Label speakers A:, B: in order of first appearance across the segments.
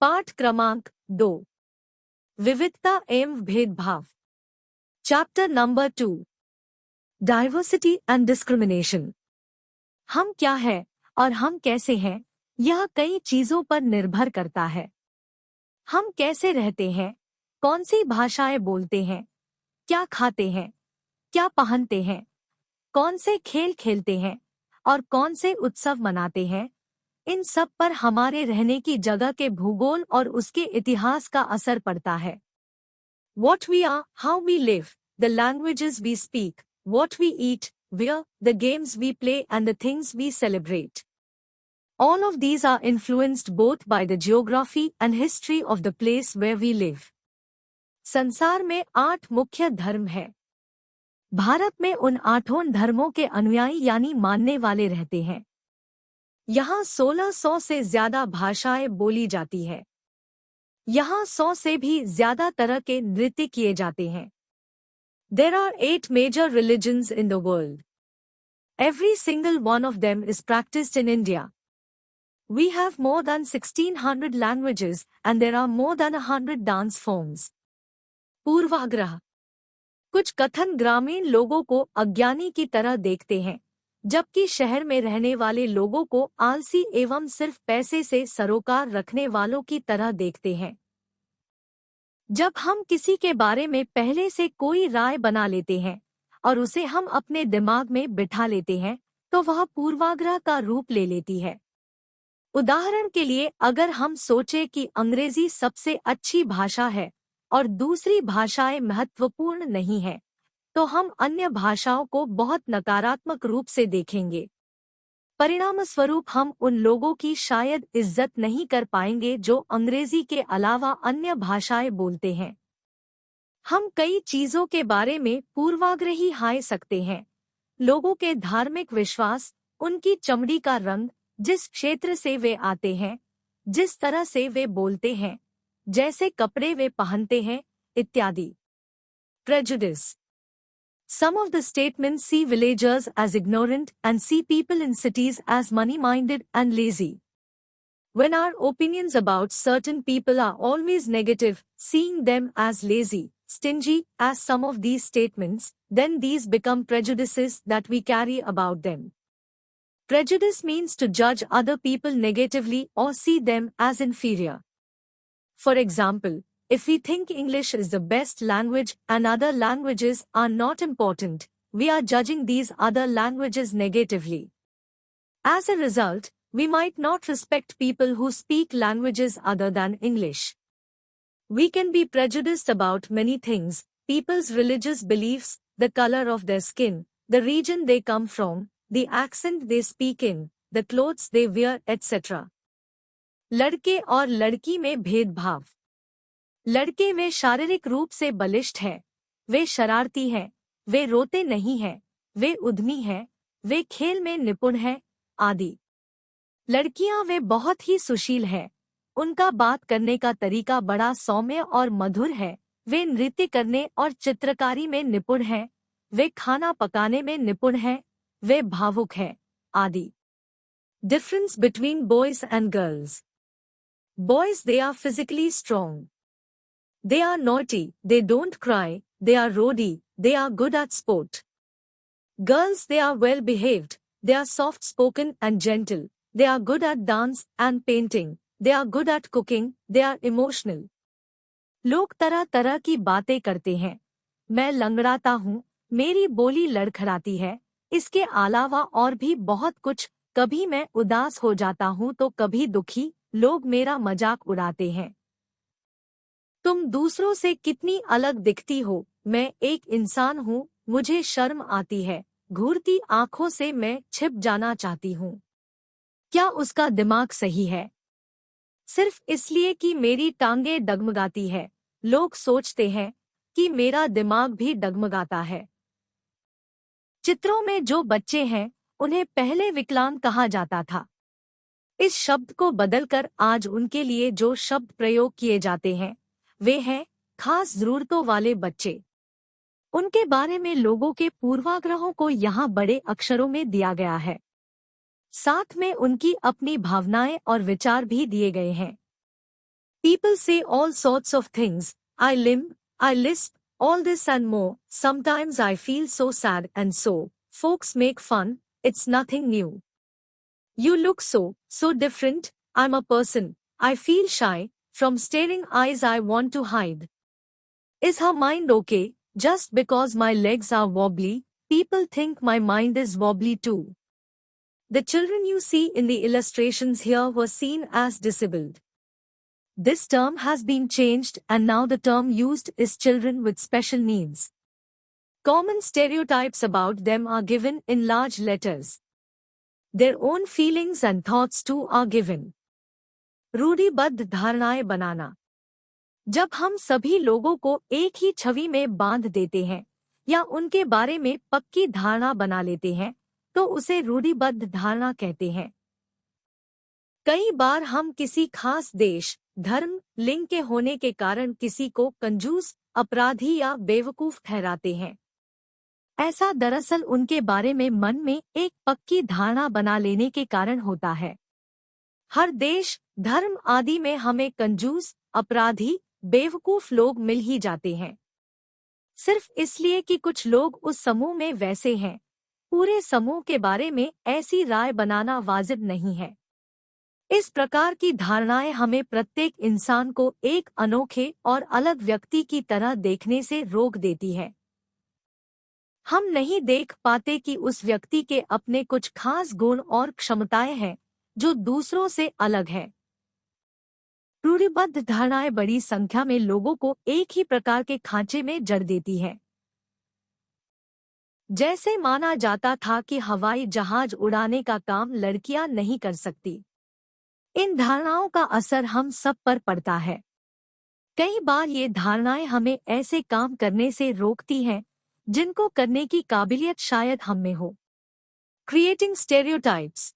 A: पाठ क्रमांक 2 विविधता एवं भेदभाव। Chapter number 2 diversity and discrimination. हम क्या है और हम कैसे हैं, यह कई चीजों पर निर्भर करता है। हम कैसे रहते हैं, कौन सी भाषाएं बोलते हैं, क्या खाते हैं, क्या पहनते हैं, कौन से खेल खेलते हैं और कौन से उत्सव मनाते हैं, इन सब पर हमारे रहने की जगह के भूगोल और उसके इतिहास का असर पड़ता है। What we are, how we live, the languages we speak, what we eat, where, the games we play and the things we celebrate. All of these are influenced both by the geography and history of the place where we live. संसार में 8 मुख्य धर्म है। भारत में उन 8 धर्मों के अनुयायी यानी मानने वाले रहते हैं। यहाँ 1600 से ज्यादा भाषाएं बोली जाती है। यहाँ 100 से भी ज्यादा तरह के नृत्य किए जाते हैं। There are 8 major religions in the world. Every single one of them is practiced in India. We have more than 1600 languages and there are more than 100 dance forms. पूर्वाग्रह। कुछ कथन ग्रामीण लोगों को अज्ञानी की तरह देखते हैं, जबकि शहर में रहने वाले लोगों को आलसी एवं सिर्फ पैसे से सरोकार रखने वालों की तरह देखते हैं। जब हम किसी के बारे में पहले से कोई राय बना लेते हैं और उसे हम अपने दिमाग में बिठा लेते हैं, तो वह पूर्वाग्रह का रूप ले लेती है। उदाहरण के लिए, अगर हम सोचें कि अंग्रेजी सबसे अच्छी भाषा है और दूसरी भाषाएं महत्वपूर्ण नहीं हैं, तो हम अन्य भाषाओं को बहुत नकारात्मक रूप से देखेंगे। परिणामस्वरूप हम उन लोगों की शायद इज्जत नहीं कर पाएंगे जो अंग्रेजी के अलावा अन्य भाषाएं बोलते हैं। हम कई चीजों के बारे में पूर्वाग्रही हाय सकते हैं। लोगों के धार्मिक विश्वास, उनकी चमड़ी का रंग, जिस क्षेत्र से वे आते हैं, जिस तरह से वे बोलते हैं, जैसे कपड़े वे पहनते हैं, इत्यादि। Prejudice. Some of the statements see villagers as ignorant and see people in cities as money-minded and lazy. When our opinions about certain people are always negative, seeing them as lazy, stingy, as some of these statements, then these become prejudices that we carry about them. Prejudice means to judge other people negatively or see them as inferior. For example, if we think English is the best language and other languages are not important, we are judging these other languages negatively. As a result, we might not respect people who speak languages other than English. We can be prejudiced about many things: people's religious beliefs, the color of their skin, the region they come from, the accent they speak in, the clothes they wear, etc. लड़के और लड़की में भेदभाव। लड़के वे शारीरिक रूप से बलिष्ठ हैं, वे शरारती हैं, वे रोते नहीं हैं, वे उद्यमी हैं, वे खेल में निपुण हैं, आदि। लड़कियां वे बहुत ही सुशील हैं, उनका बात करने का तरीका बड़ा सौम्य और मधुर है, वे नृत्य करने और चित्रकारी में निपुण हैं, वे खाना पकाने में निपुण हैं, वे भावुक हैं, आदि। Difference between boys and girls. Boys, they are physically strong. They are naughty, they don't cry, they are rowdy, they are good at sport. Girls, they are well behaved, they are soft spoken and gentle, they are good at dance and painting, they are good at cooking, they are emotional. लोग तरह तरह की बातें करते हैं। मैं लंगड़ाता हूँ, मेरी बोली लड़खड़ाती है, इसके अलावा और भी बहुत कुछ। कभी मैं उदास हो जाता हूँ तो कभी दुखी, लोग मेरा मजाक उड़ाते हैं। तुम दूसरों से कितनी अलग दिखती हो, मैं एक इंसान हूँ, मुझे शर्म आती है, घूरती आंखों से मैं छिप जाना चाहती हूँ। क्या उसका दिमाग सही है? सिर्फ इसलिए कि मेरी टांगें डगमगाती है, लोग सोचते हैं कि मेरा दिमाग भी डगमगाता है। चित्रों में जो बच्चे हैं, उन्हें पहले विकलांग कहा जाता था। इस शब्द को बदलकर आज उनके लिए जो शब्द प्रयोग किए जाते हैं, वे हैं खास जरूरतों वाले बच्चे। उनके बारे में लोगों के पूर्वाग्रहों को यहाँ बड़े अक्षरों में दिया गया है। साथ में उनकी अपनी भावनाएं और विचार भी दिए गए हैं। People say all sorts of things. I limp, I lisp, all this and more. Sometimes I feel so sad and so. Folks make fun. It's nothing new. You look so different. I'm a person. I feel shy. From staring eyes I want to hide. Is her mind okay? Just because my legs are wobbly, people think my mind is wobbly too. The children you see in the illustrations here were seen as disabled. This term has been changed and now the term used is children with special needs. Common stereotypes about them are given in large letters. Their own feelings and thoughts too are given. रूढ़िबद्ध धारणाएं बनाना। जब हम सभी लोगों को एक ही छवि में बांध देते हैं या उनके बारे में पक्की धारणा बना लेते हैं तो उसे रूढ़िबद्ध धारणा कहते हैं। कई बार हम किसी खास देश, धर्म, लिंग के होने के कारण किसी को कंजूस, अपराधी या बेवकूफ ठहराते हैं। ऐसा दरअसल उनके बारे में मन में एक पक्की धारणा बना लेने के कारण होता है। हर देश, धर्म आदि में हमें कंजूस, अपराधी, बेवकूफ लोग मिल ही जाते हैं। सिर्फ इसलिए कि कुछ लोग उस समूह में वैसे हैं, पूरे समूह के बारे में ऐसी राय बनाना वाजिब नहीं है। इस प्रकार की धारणाएं हमें प्रत्येक इंसान को एक अनोखे और अलग व्यक्ति की तरह देखने से रोक देती है। हम नहीं देख पाते कि उस व्यक्ति के अपने कुछ खास गुण और क्षमताएं हैं जो दूसरों से अलग है। रूढ़िबद्ध धारणाएं बड़ी संख्या में लोगों को एक ही प्रकार के खांचे में जड़ देती है। जैसे माना जाता था कि हवाई जहाज उड़ाने का काम लड़कियां नहीं कर सकती। इन धारणाओं का असर हम सब पर पड़ता है। कई बार ये धारणाएं हमें ऐसे काम करने से रोकती हैं जिनको करने की काबिलियत शायद हम में हो। Creating stereotypes.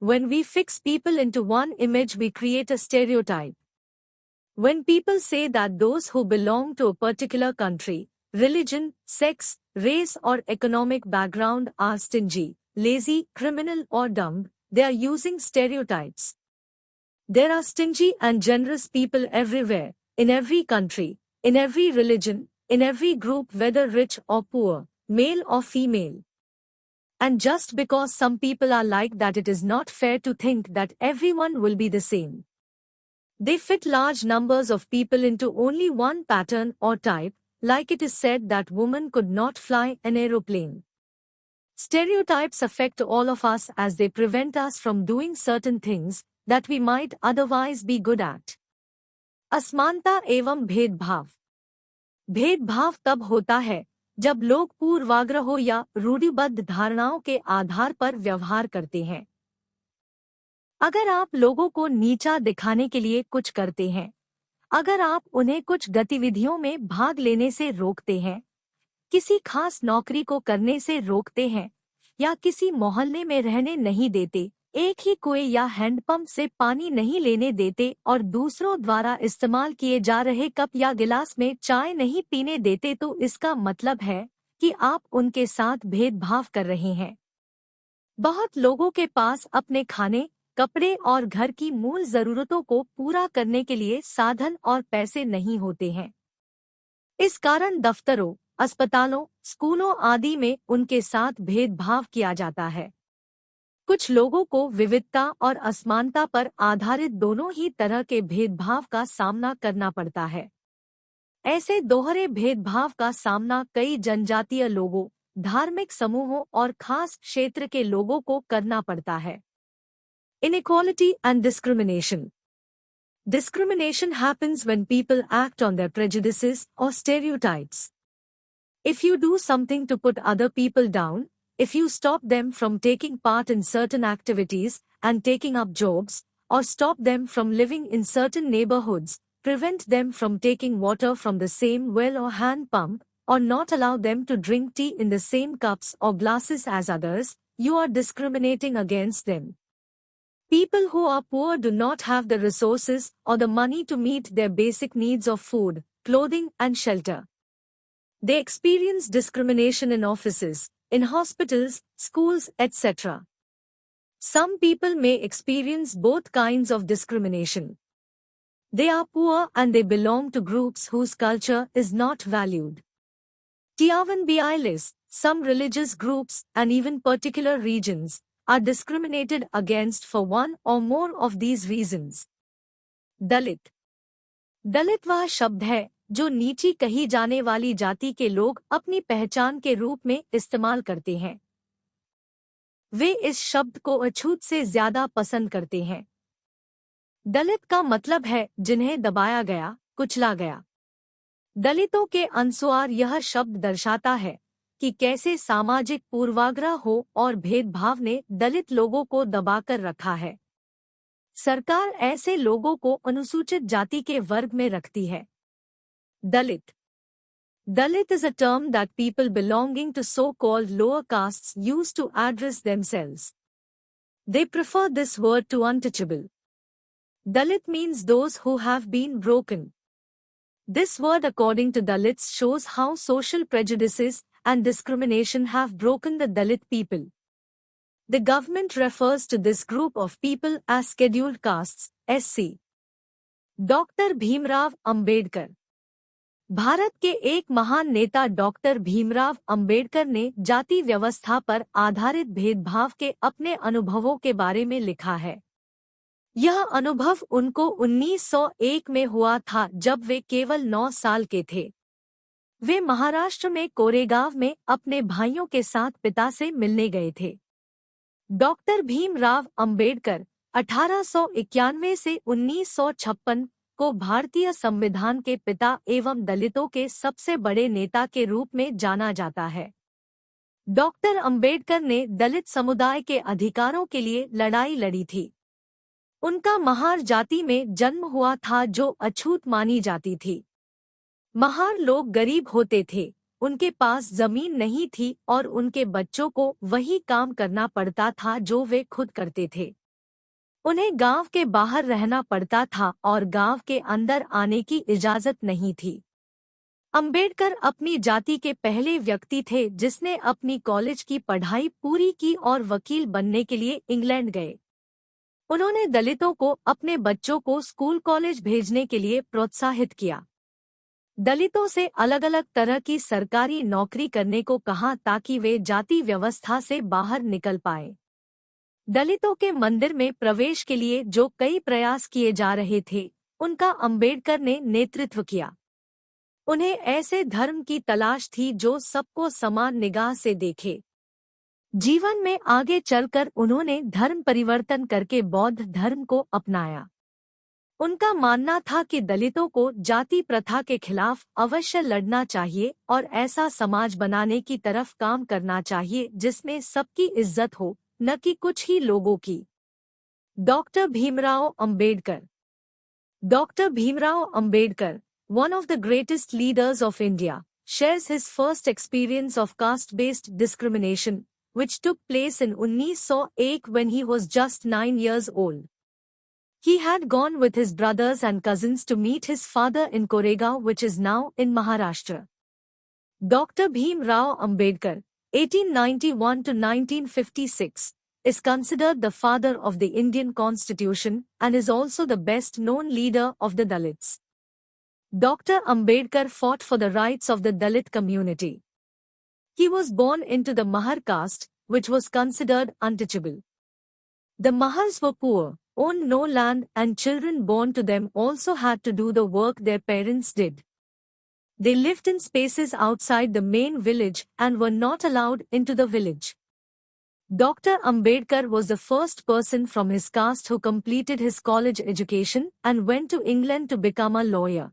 A: When we fix people into one image, we create a stereotype. When people say that those who belong to a particular country, religion, sex, race or economic background are stingy, lazy, criminal or dumb, they are using stereotypes. There are stingy and generous people everywhere, in every country, in every religion, in every group, whether rich or poor, male or female. And just because some people are like that, it is not fair to think that everyone will be the same. They fit large numbers of people into only one pattern or type, like it is said that women could not fly an aeroplane. Stereotypes affect all of us as they prevent us from doing certain things that we might otherwise be good at. असमानता एवं भेदभाव। भेदभाव तब होता है जब लोग पूर्वाग्रहों या रूढ़िबद्ध धारणाओं के आधार पर व्यवहार करते हैं। अगर आप लोगों को नीचा दिखाने के लिए कुछ करते हैं, अगर आप उन्हें कुछ गतिविधियों में भाग लेने से रोकते हैं, किसी खास नौकरी को करने से रोकते हैं या किसी मोहल्ले में रहने नहीं देते, एक ही कुएं या हैंडपंप से पानी नहीं लेने देते और दूसरों द्वारा इस्तेमाल किए जा रहे कप या गिलास में चाय नहीं पीने देते, तो इसका मतलब है कि आप उनके साथ भेदभाव कर रहे हैं। बहुत लोगों के पास अपने खाने, कपड़े और घर की मूल जरूरतों को पूरा करने के लिए साधन और पैसे नहीं होते हैं। इस कारण दफ्तरों, अस्पतालों, स्कूलों आदि में उनके साथ भेदभाव किया जाता है। कुछ लोगों को विविधता और असमानता पर आधारित दोनों ही तरह के भेदभाव का सामना करना पड़ता है। ऐसे दोहरे भेदभाव का सामना कई जनजातीय लोगों, धार्मिक समूहों और खास क्षेत्र के लोगों को करना पड़ता है। Inequality and discrimination. Discrimination happens when people act on their prejudices or stereotypes. If you do something to put other people down, if you stop them from taking part in certain activities and taking up jobs, or stop them from living in certain neighborhoods, prevent them from taking water from the same well or hand pump, or not allow them to drink tea in the same cups or glasses as others, you are discriminating against them. People who are poor do not have the resources or the money to meet their basic needs of food, clothing and shelter. They experience discrimination in offices, in hospitals, schools, etc. Some people may experience both kinds of discrimination. They are poor and they belong to groups whose culture is not valued. Tiawan Bialis, some religious groups and even particular regions are discriminated against for one or more of these reasons. दलित दलित वह शब्द है जो नीची कही जाने वाली जाति के लोग अपनी पहचान के रूप में इस्तेमाल करते हैं। वे इस शब्द को अछूत से ज्यादा पसंद करते हैं। दलित का मतलब है जिन्हें दबाया गया, कुचला गया। दलितों के अनुसार यह शब्द दर्शाता है कि कैसे सामाजिक पूर्वाग्रह हो और भेदभाव ने दलित लोगों को दबाकर रखा है। सरकार ऐसे लोगों को अनुसूचित जाति के वर्ग में रखती है। दलित Dalit is a term that people belonging to so-called lower castes use to address themselves. They prefer this word to untouchable. Dalit means those who have been broken. This word according to Dalits shows how social prejudices and discrimination have broken the Dalit people. The government refers to this group of people as scheduled castes, SC. Dr. Bhimrao Ambedkar Bharat के एक महान नेता doctor Bhimrao Ambedkar ने जाति व्यवस्था पर आधारित भेदभाव के अपने अनुभवों के बारे में लिखा है। यह अनुभव उनको 1901 में हुआ था जब वे केवल 9 साल के थे। वे महाराष्ट्र में कोरेगांव में अपने भाइयों के साथ पिता से मिलने गए थे। डॉक्टर भीमराव अंबेडकर 1891 से 1956 को भारतीय संविधान के पिता एवं दलितों के सबसे बड़े नेता के रूप में जाना जाता है। डॉक्टर अंबेडकर ने दलित समुदाय के अधिकारों के लिए लड़ाई लड़ी थी। उनका महार जाति में जन्म हुआ था जो अछूत मानी जाती थी। महार लोग गरीब होते थे, उनके पास जमीन नहीं थी और उनके बच्चों को वही काम करना पड़ता था जो वे खुद करते थे। उन्हें गांव के बाहर रहना पड़ता था और गांव के अंदर आने की इजाजत नहीं थी। अंबेडकर अपनी जाति के पहले व्यक्ति थे जिसने अपनी कॉलेज की पढ़ाई पूरी की और वकील बनने के लिए इंग्लैंड गए। उन्होंने दलितों को अपने बच्चों को स्कूल कॉलेज भेजने के लिए प्रोत्साहित किया। दलितों से अलग अलग तरह की सरकारी नौकरी करने को कहा ताकि वे जाति व्यवस्था से बाहर निकल पाए। दलितों के मंदिर में प्रवेश के लिए जो कई प्रयास किए जा रहे थे, उनका अंबेडकर ने नेतृत्व किया। उन्हें ऐसे धर्म की तलाश थी जो सबको समान निगाह से देखे। जीवन में आगे चलकर उन्होंने धर्म परिवर्तन करके बौद्ध धर्म को अपनाया। उनका मानना था कि दलितों को जाति प्रथा के खिलाफ अवश्य लड़ना चाहिए और ऐसा समाज बनाने की तरफ काम करना चाहिए जिसमें सबकी इज्जत हो, न कि कुछ ही लोगों की। Doctor Bhimrao Ambedkar doctor Bhimrao Ambedkar, one of the greatest leaders of India, shares his first experience of caste-based discrimination, which took place in 1901 when he was just 9 years old. He had gone with his brothers and cousins to meet his father in Koregaon, which is now in Maharashtra. Dr. Bhim Rao Ambedkar, 1891 to 1956, is considered the father of the Indian Constitution and is also the best-known leader of the Dalits. Dr. Ambedkar fought for the rights of the Dalit community. He was born into the Mahar caste, which was considered untouchable. The Mahars were poor, owned no land, and children born to them also had to do the work their parents did. They lived in spaces outside the main village and were not allowed into the village. Dr. Ambedkar was the first person from his caste who completed his college education and went to England to become a lawyer.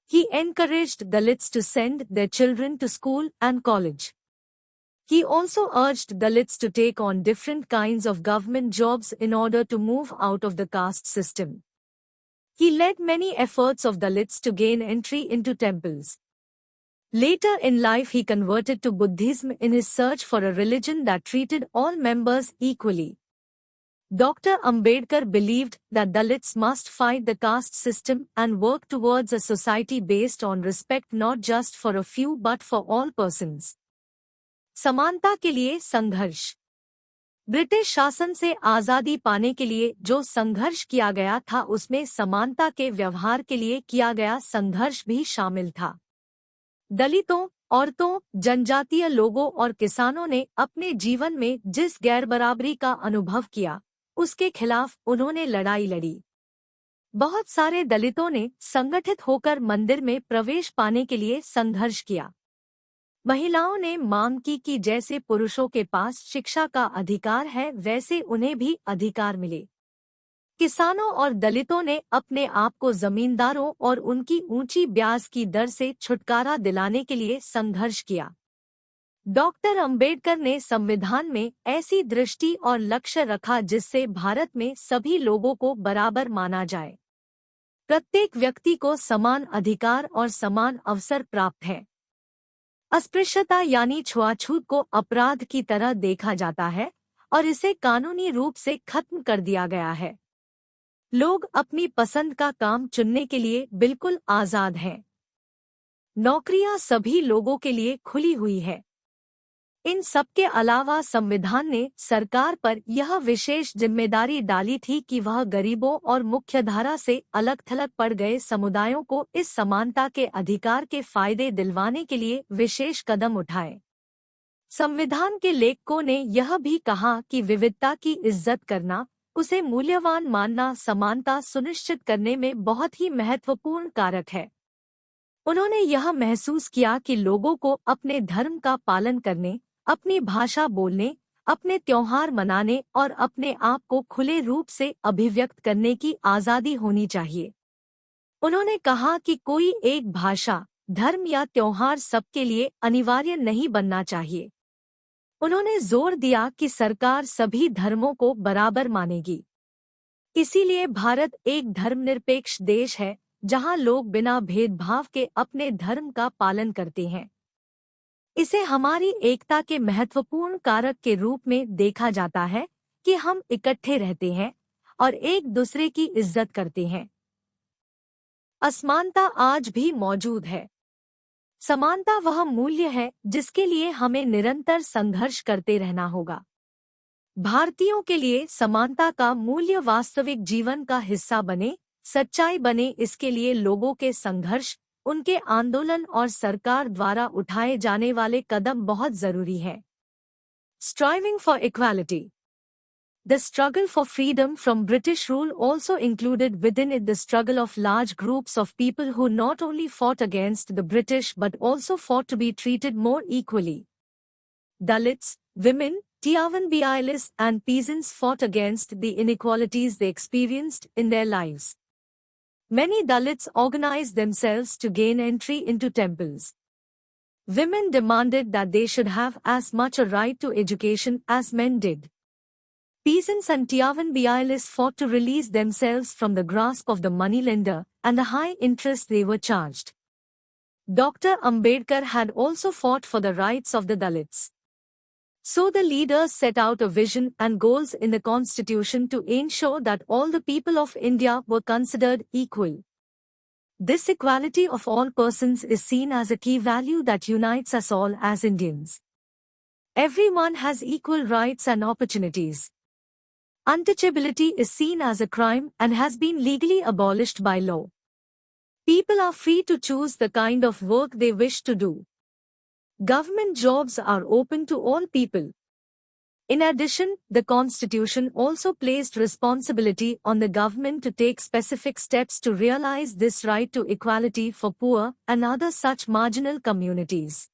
A: He encouraged Dalits to send their children to school and college. He also urged Dalits to take on different kinds of government jobs in order to move out of the caste system. He led many efforts of Dalits to gain entry into temples. Later in life he converted to Buddhism in his search for a religion that treated all members equally. Dr. Ambedkar believed that Dalits must fight the caste system and work towards a society based on respect not just for a few but for all persons. समानता के लिए संघर्ष। British शासन से आज़ादी पाने के लिए जो संघर्ष किया गया था उसमें समानता के व्यवहार के लिए किया गया संघर्ष भी शामिल था। दलितों, औरतों, जनजातीय लोगों और किसानों ने अपने जीवन में जिस गैरबराबरी का अनुभव किया, उसके खिलाफ उन्होंने लड़ाई लड़ी। बहुत सारे दलितों ने संगठित होकर मंदिर में प्रवेश पाने के लिए संघर्ष किया। महिलाओं ने मांग की कि जैसे पुरुषों के पास शिक्षा का अधिकार है वैसे उन्हें भी अधिकार मिले। किसानों और दलितों ने अपने आप को जमींदारों और उनकी ऊंची ब्याज की दर से छुटकारा दिलाने के लिए संघर्ष किया। डॉक्टर अंबेडकर ने संविधान में ऐसी दृष्टि और लक्ष्य रखा जिससे भारत में सभी लोगों को बराबर माना जाए। प्रत्येक व्यक्ति को समान अधिकार और समान अवसर प्राप्त है। अस्पृश्यता यानी छुआछूत को अपराध की तरह देखा जाता है और इसे कानूनी रूप से खत्म कर दिया गया है। लोग अपनी पसंद का काम चुनने के लिए बिल्कुल आजाद हैं। नौकरियां सभी लोगों के लिए खुली हुई है। इन सबके अलावा संविधान ने सरकार पर यह विशेष जिम्मेदारी डाली थी कि वह गरीबों और मुख्यधारा से अलग-थलग पड़ गए समुदायों को इस समानता के अधिकार के फायदे दिलवाने के लिए विशेष कदम उठाए। संविधान के लेखकों ने यह भी कहा कि विविधता की इज्जत करना, उसे मूल्यवान मानना समानता सुनिश्चित करने में बहुत ही महत्वपूर्ण कारक है। उन्होंने यह महसूस किया कि लोगों को अपने धर्म का पालन करने, अपनी भाषा बोलने, अपने त्योहार मनाने और अपने आप को खुले रूप से अभिव्यक्त करने की आज़ादी होनी चाहिए। उन्होंने कहा कि कोई एक भाषा, धर्म या त्योहार सबके लिए अनिवार्य नहीं बनना चाहिए। उन्होंने जोर दिया कि सरकार सभी धर्मों को बराबर मानेगी। इसीलिए भारत एक धर्मनिरपेक्ष देश है, जहां लोग बिना भेदभाव के अपने धर्म का पालन करते हैं। इसे हमारी एकता के महत्वपूर्ण कारक के रूप में देखा जाता है कि हम इकट्ठे रहते हैं और एक दूसरे की इज्जत करते हैं। असमानता आज भी मौजूद है। समानता वह मूल्य है जिसके लिए हमें निरंतर संघर्ष करते रहना होगा। भारतीयों के लिए समानता का मूल्य वास्तविक जीवन का हिस्सा बने, सच्चाई बने, इसके लिए लोगों के संघर्ष, उनके आंदोलन और सरकार द्वारा उठाए जाने वाले कदम बहुत जरूरी है। Striving for equality. The struggle for freedom from British rule also included within it the struggle of large groups of people who not only fought against the British but also fought to be treated more equally. Dalits, women, Tiavanbialis and peasants fought against the inequalities they experienced in their lives. Many Dalits organized themselves to gain entry into temples. Women demanded that they should have as much a right to education as men did. Peasants and Tiavanbialis fought to release themselves from the grasp of the moneylender and the high interest they were charged. Dr. Ambedkar had also fought for the rights of the Dalits. So the leaders set out a vision and goals in the constitution to ensure that all the people of India were considered equal. This equality of all persons is seen as a key value that unites us all as Indians. Everyone has equal rights and opportunities. Untouchability is seen as a crime and has been legally abolished by law. People are free to choose the kind of work they wish to do. Government jobs are open to all people. In addition, the Constitution also placed responsibility on the government to take specific steps to realize this right to equality for poor and other such marginal communities.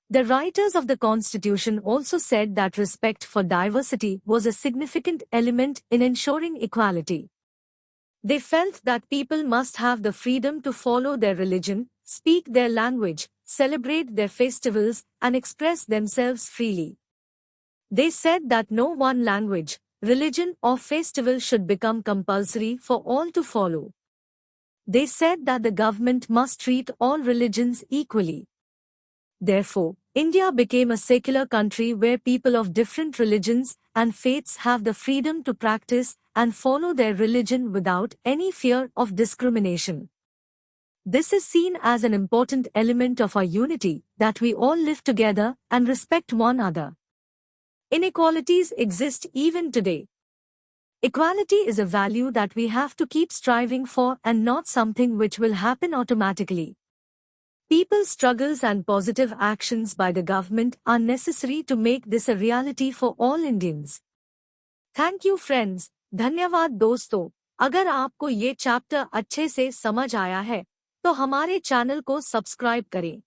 A: The writers of the Constitution also said that respect for diversity was a significant element in ensuring equality. They felt that people must have the freedom to follow their religion, speak their language, celebrate their festivals, and express themselves freely. They said that no one language, religion, or festival should become compulsory for all to follow. They said that the government must treat all religions equally. Therefore, India became a secular country where people of different religions and faiths have the freedom to practice and follow their religion without any fear of discrimination. This is seen as an important element of our unity, that we all live together and respect one another. Inequalities exist even today. Equality is a value that we have to keep striving for and not something which will happen automatically. People's struggles and positive actions by the government are necessary to make this a reality for all Indians. Thank you friends. धन्यवाद दोस्तों। अगर आपको ये chapter अच्छे से समझ आया है तो हमारे चैनल को सब्सक्राइब करें।